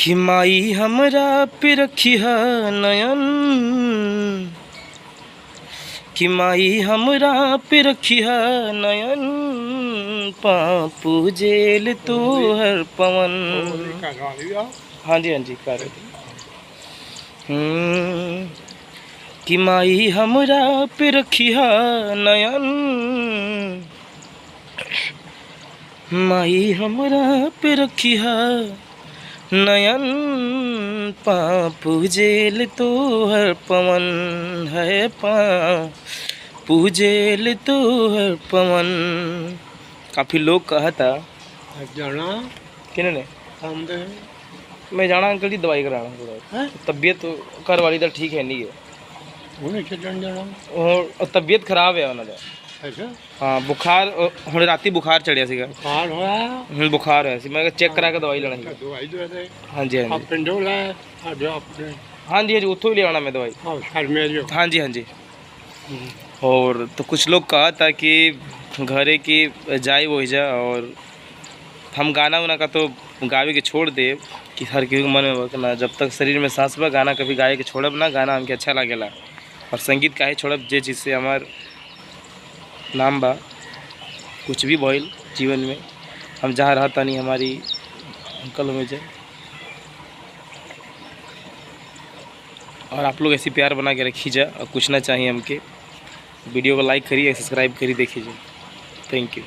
कि माई हमरा पे रखिहा नयन, कि माई हमरा पे रखिहा नयन, पापू जेल तू हर पवन। हाँ जी हाँ जी कर। कि माई हमरा पे रखिहा नयन, माई हमरा पे रखिहा नयन, पापू जेल तो हर पवन है, पापू जेल तो हर पवन। काफ़ी लोग कहा था जाना किन्होंने आमदे मैं जाना अंकल जी दवाई कराना थोड़ा तबीयत घर वाली तो ठीक है नहीं है उन्हें छड्डन जाना और तबीयत खराब है उन्होंने। अच्छा हाँ बुखार हुणे राती बुखार चढ़िया सीगा। बुखार होया बुखार है मैं चेक करा के दवाई लेना है। दवाई दे दे हाँ जी हाँ आप जी पिंडों ले जो अपने हाँ जी उतो ही ले आना मैं दवाई। शहर में जो हाँ जी और तो कुछ लोग कहा था कि घरे की जाए वो जा और हम गाना उना का तो गावे के छोड़ दे कि हर किसी मन में बकना जब तक शरीर में सांस बा गाना कभी गाए के छोड़ब ना। गाना हमके अच्छा लागेला और संगीत काहे छोड़ब जे चीज़ से हमार नाम बा कुछ भी भइल जीवन में हम जहाँ रहता नहीं हमारी अंकल में जाए। और आप लोग ऐसी प्यार बना के रखी जा और कुछ ना चाहिए हमके। वीडियो को लाइक करिए सब्सक्राइब करिए देखिए। Thank you.